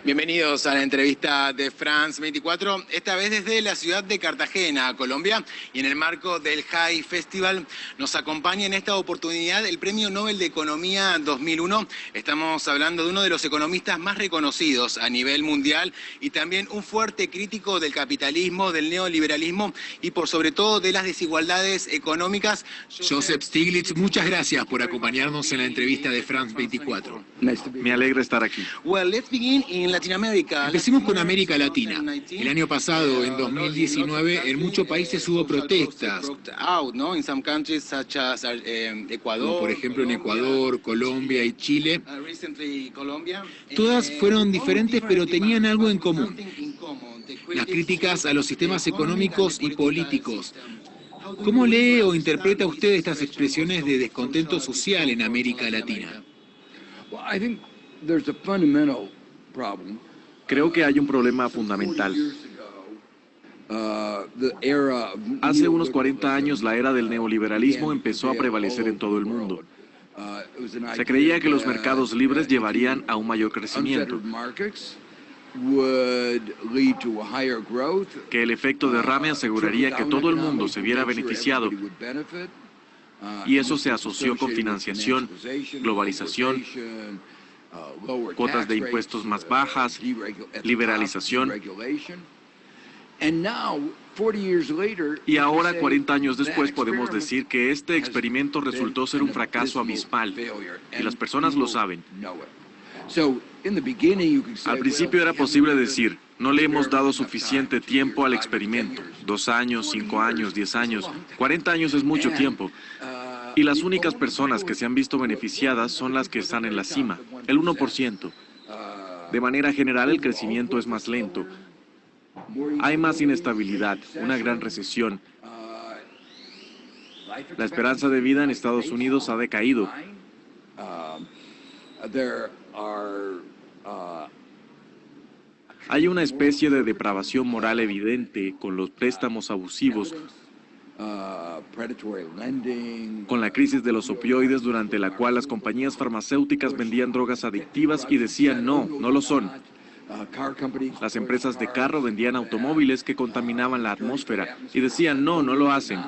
Bienvenidos a la entrevista de France 24, esta vez desde la ciudad de Cartagena, Colombia, y en el marco del High Festival nos acompaña en esta oportunidad el Premio Nobel de Economía 2001. Estamos hablando de uno de los economistas más reconocidos a nivel mundial y también un fuerte crítico del capitalismo, del neoliberalismo y por sobre todo de las desigualdades económicas. Joseph Stiglitz, muchas gracias por acompañarnos en la entrevista de France 24. Me alegra estar aquí. Well, let's begin in Latin America. Empecemos con América Latina. El año pasado, en 2019, en muchos países hubo protestas, como por ejemplo en Ecuador, Colombia y Chile. Todas fueron diferentes, pero tenían algo en común: las críticas a los sistemas económicos y políticos. ¿Cómo lee o interpreta usted estas expresiones de descontento social en América Latina? Creo que hay un problema fundamental. Hace unos 40 años la era del neoliberalismo empezó a prevalecer en todo el mundo. Se creía que los mercados libres llevarían a un mayor crecimiento, que el efecto derrame aseguraría que todo el mundo se viera beneficiado, y eso se asoció con financiación, globalización, cuotas de impuestos más bajas, liberalización. Y ahora, 40 años después, podemos decir que este experimento resultó ser un fracaso abismal, y las personas lo saben. Al principio era posible decir, no le hemos dado suficiente tiempo al experimento. 2 años, 5 años, 10 años, 40 años es mucho tiempo. Y las únicas personas que se han visto beneficiadas son las que están en la cima, el 1%. De manera general, el crecimiento es más lento. Hay más inestabilidad, una gran recesión. La esperanza de vida en Estados Unidos ha decaído. Hay una especie de depravación moral evidente con los préstamos abusivos, con la crisis de los opioides durante la cual las compañías farmacéuticas vendían drogas adictivas y decían no, no lo son. Las empresas de carro vendían automóviles que contaminaban la atmósfera y decían no, no lo hacen.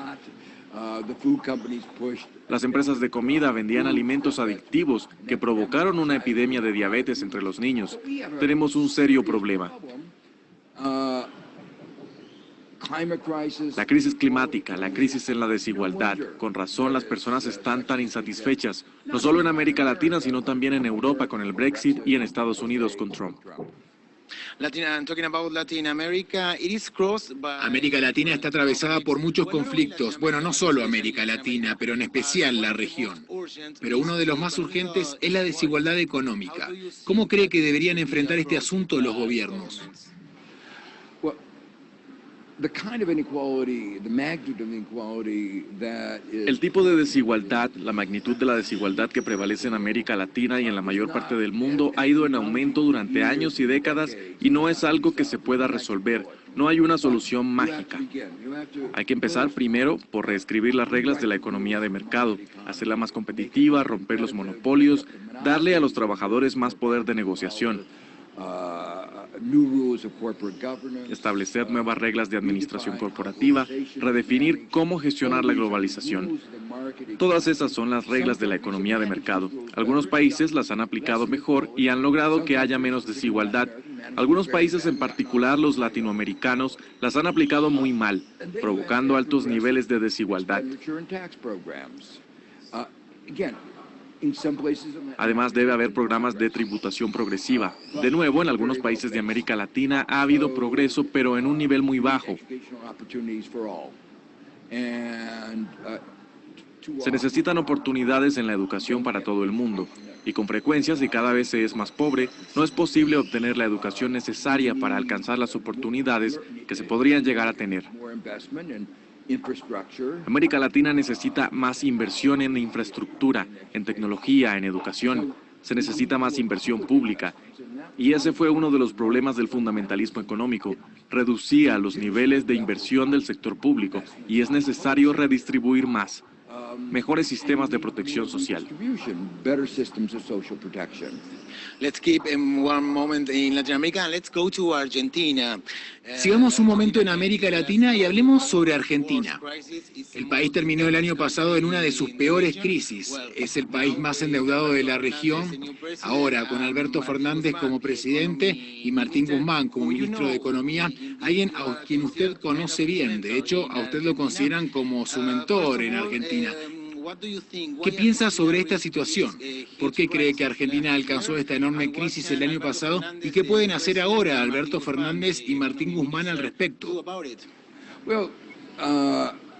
Las empresas de comida vendían alimentos adictivos que provocaron una epidemia de diabetes entre los niños. Tenemos un serio problema. La crisis climática, la crisis en la desigualdad. Con razón las personas están tan insatisfechas, no solo en América Latina, sino también en Europa con el Brexit y en Estados Unidos con Trump. América Latina está atravesada por muchos conflictos. Bueno, no solo América Latina, pero en especial la región. Pero uno de los más urgentes es la desigualdad económica. ¿Cómo cree que deberían enfrentar este asunto los gobiernos? El tipo de desigualdad, la magnitud de la desigualdad que prevalece en América Latina y en la mayor parte del mundo ha ido en aumento durante años y décadas y no es algo que se pueda resolver. No hay una solución mágica. Hay que empezar primero por reescribir las reglas de la economía de mercado, hacerla más competitiva, romper los monopolios, darle a los trabajadores más poder de negociación. Establecer nuevas reglas de administración corporativa, redefinir cómo gestionar la globalización. Todas esas son las reglas de la economía de mercado. Algunos países las han aplicado mejor y han logrado que haya menos desigualdad. Algunos países, en particular los latinoamericanos, las han aplicado muy mal, provocando altos niveles de desigualdad. Además, debe haber programas de tributación progresiva. De nuevo, en algunos países de América Latina ha habido progreso, pero en un nivel muy bajo. Se necesitan oportunidades en la educación para todo el mundo. Y con frecuencia, si cada vez se es más pobre, no es posible obtener la educación necesaria para alcanzar las oportunidades que se podrían llegar a tener. América Latina necesita más inversión en infraestructura, en tecnología, en educación. Se necesita más inversión pública. Y ese fue uno de los problemas del fundamentalismo económico. Reducía los niveles de inversión del sector público y es necesario redistribuir más. Mejores sistemas de protección social. Let's keep in one moment in Latin America and let's go to Argentina. Sigamos un momento en América Latina y hablemos sobre Argentina. El país terminó el año pasado en una de sus peores crisis. Es el país más endeudado de la región. Ahora, con Alberto Fernández como presidente y Martín Guzmán como ministro de Economía, alguien a quien usted conoce bien. De hecho, a usted lo consideran como su mentor en Argentina. ¿Qué piensa sobre esta situación? ¿Por qué cree que Argentina alcanzó esta enorme crisis el año pasado? ¿Y qué pueden hacer ahora Alberto Fernández y Martín Guzmán al respecto?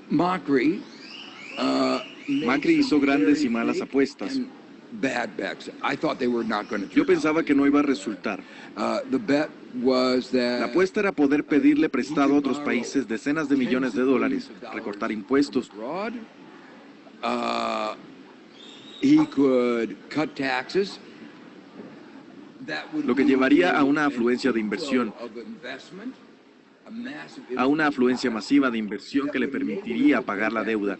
Macri hizo grandes y malas apuestas. Yo pensaba que no iba a resultar. La apuesta era poder pedirle prestado a otros países decenas de millones de dólares, recortar impuestos. Lo que llevaría a una afluencia de inversión, a una afluencia masiva de inversión que le permitiría pagar la deuda.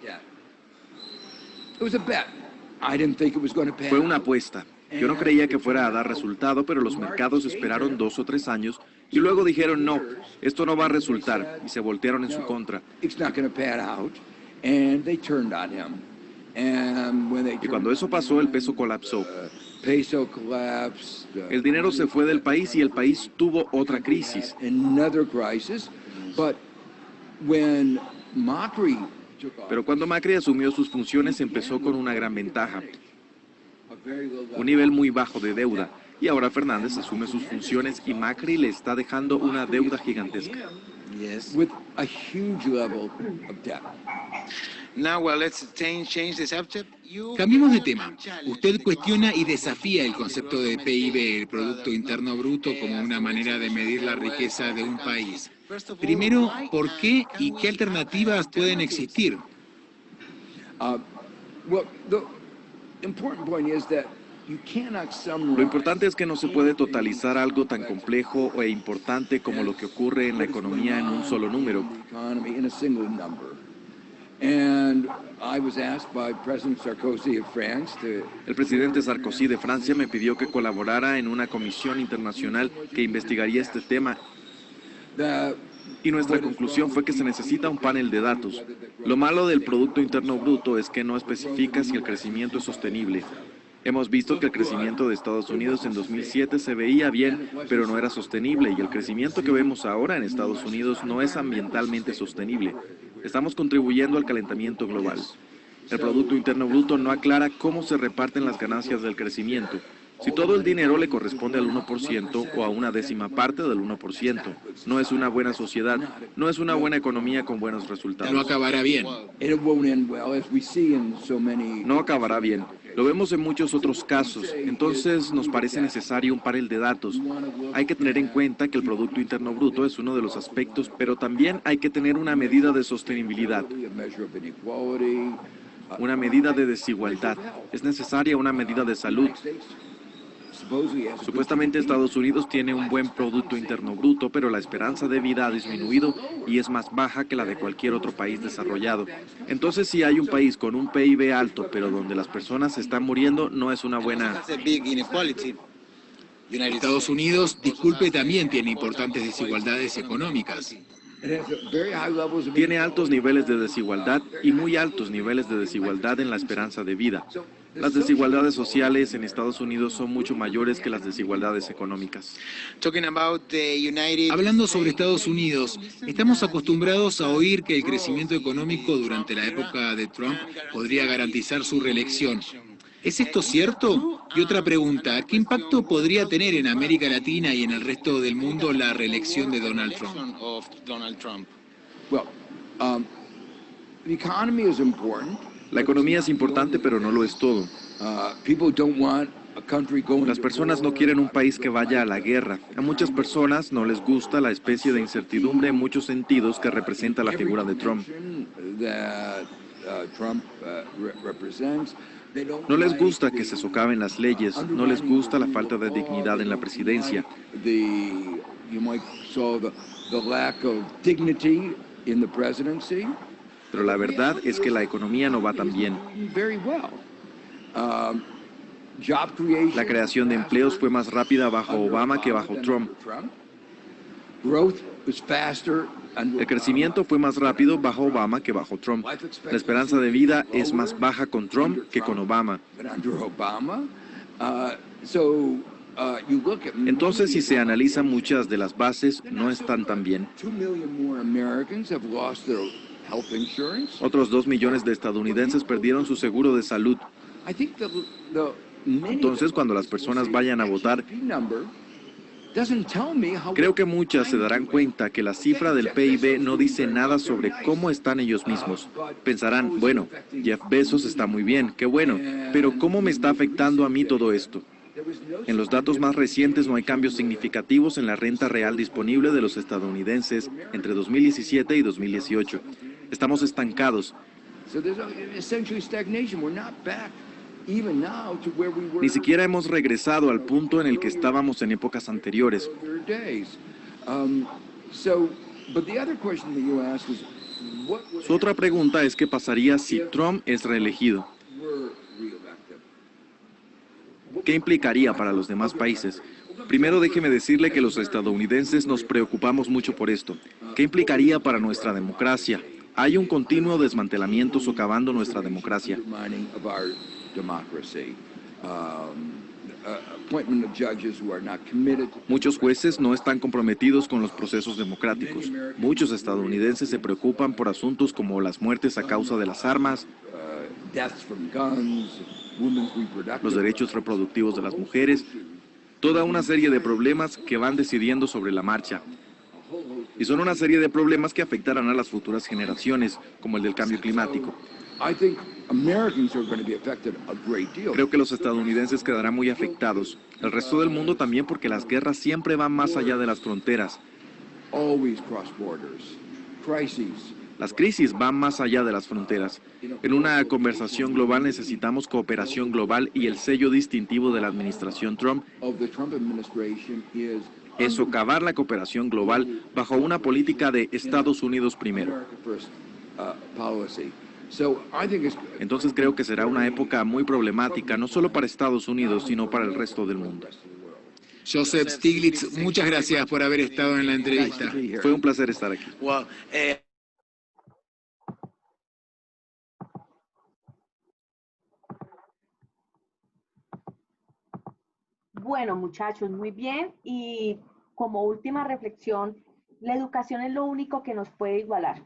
Fue una apuesta. Yo no creía que fuera a dar resultado, pero los mercados esperaron 2 o 3 años y luego dijeron no, esto no va a resultar y se voltearon en su contra. Y cuando eso pasó, el peso colapsó. El dinero se fue del país y el país tuvo otra crisis. Pero cuando Macri asumió sus funciones, empezó con una gran ventaja. Un nivel muy bajo de deuda. y ahora Fernández asume sus funciones y Macri le está dejando una deuda gigantesca. With a huge level of debt. Now, well, let's change the subject. Cambiemos de tema. Usted cuestiona y desafía el concepto de PIB, el Producto Interno Bruto, como una manera de medir la riqueza de un país. Primero, ¿por qué y qué alternativas pueden existir? Lo importante es que no se puede totalizar algo tan complejo e importante como lo que ocurre en la economía en un solo número. El presidente Sarkozy de Francia me pidió que colaborara en una comisión internacional que investigaría este tema. Y nuestra conclusión fue que se necesita un panel de datos. Lo malo del Producto Interno Bruto es que no especifica si el crecimiento es sostenible. Hemos visto que el crecimiento de Estados Unidos en 2007 se veía bien, pero no era sostenible, y el crecimiento que vemos ahora en Estados Unidos no es ambientalmente sostenible. Estamos contribuyendo al calentamiento global. El Producto Interno Bruto no aclara cómo se reparten las ganancias del crecimiento. Si todo el dinero le corresponde al 1% o a una décima parte del 1%, no es una buena sociedad, no es una buena economía con buenos resultados. No acabará bien. No acabará bien. Lo vemos en muchos otros casos, entonces nos parece necesario un panel de datos. Hay que tener en cuenta que el Producto Interno Bruto es uno de los aspectos, pero también hay que tener una medida de sostenibilidad. Una medida de desigualdad. Es necesaria una medida de salud. Supuestamente Estados Unidos tiene un buen Producto Interno Bruto, pero la esperanza de vida ha disminuido y es más baja que la de cualquier otro país desarrollado. Entonces, si hay un país con un PIB alto, pero donde las personas se están muriendo, no es una buena... Estados Unidos, disculpe, también tiene importantes desigualdades económicas. Tiene altos niveles de desigualdad y muy altos niveles de desigualdad en la esperanza de vida. Las desigualdades sociales en Estados Unidos son mucho mayores que las desigualdades económicas. Hablando sobre Estados Unidos, estamos acostumbrados a oír que el crecimiento económico durante la época de Trump podría garantizar su reelección. ¿Es esto cierto? Y otra pregunta, ¿qué impacto podría tener en América Latina y en el resto del mundo la reelección de Donald Trump? La economía es importante, pero no lo es todo. Las personas no quieren un país que vaya a la guerra. A muchas personas no les gusta la especie de incertidumbre en muchos sentidos que representa la figura de Trump. No les gusta que se socaven las leyes, no les gusta la falta de dignidad en la presidencia. Pero la verdad es que la economía no va tan bien. La creación de empleos fue más rápida bajo Obama que bajo Trump. El crecimiento fue más rápido bajo Obama que bajo Trump. La esperanza de vida es más baja con Trump que con Obama. Entonces, si se analizan muchas de las bases, no están tan bien. Otros 2 millones de estadounidenses perdieron su seguro de salud. Entonces, cuando las personas vayan a votar, creo que muchas se darán cuenta que la cifra del PIB no dice nada sobre cómo están ellos mismos. Pensarán, bueno, Jeff Bezos está muy bien, qué bueno, pero ¿cómo me está afectando a mí todo esto? En los datos más recientes no hay cambios significativos en la renta real disponible de los estadounidenses entre 2017 y 2018. Estamos estancados. Ni siquiera hemos regresado al punto en el que estábamos en épocas anteriores. Su otra pregunta es qué pasaría si Trump es reelegido. ¿Qué implicaría para los demás países? Primero déjeme decirle que los estadounidenses nos preocupamos mucho por esto. ¿Qué implicaría para nuestra democracia? Hay un continuo desmantelamiento socavando nuestra democracia. Muchos jueces no están comprometidos con los procesos democráticos. Muchos estadounidenses se preocupan por asuntos como las muertes a causa de las armas, los derechos reproductivos de las mujeres, toda una serie de problemas que van decidiendo sobre la marcha. Y son una serie de problemas que afectarán a las futuras generaciones, como el del cambio climático. Creo que los estadounidenses quedarán muy afectados. El resto del mundo también, porque las guerras siempre van más allá de las fronteras. Las crisis van más allá de las fronteras. En una conversación global necesitamos cooperación global y el sello distintivo de la administración Trump es socavar la cooperación global bajo una política de Estados Unidos primero. Entonces creo que será una época muy problemática, no solo para Estados Unidos, sino para el resto del mundo. Joseph Stiglitz, muchas gracias por haber estado en la entrevista. Fue un placer estar aquí. Bueno, muchachos, muy bien. Y como última reflexión, la educación es lo único que nos puede igualar.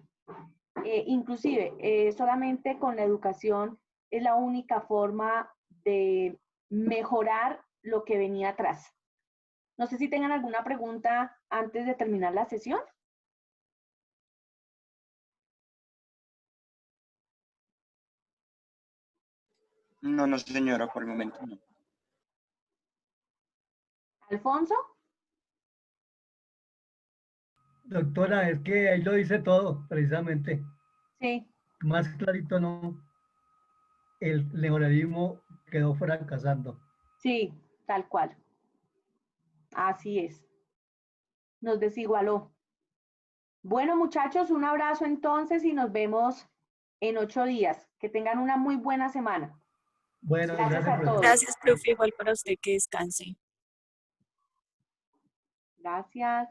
Inclusive, solamente con la educación es la única forma de mejorar lo que venía atrás. No sé si tengan alguna pregunta antes de terminar la sesión. No, señora, por el momento no. Alfonso. Doctora, es que ahí lo dice todo, precisamente. Sí. Más clarito no. El neoliberalismo quedó fracasando. Sí, tal cual. Así es. Nos desigualó. Bueno, muchachos, un abrazo entonces y nos vemos en 8 días. Que tengan una muy buena semana. Bueno, gracias a todos. Gracias, profe. Igual para usted, que descanse. Gracias.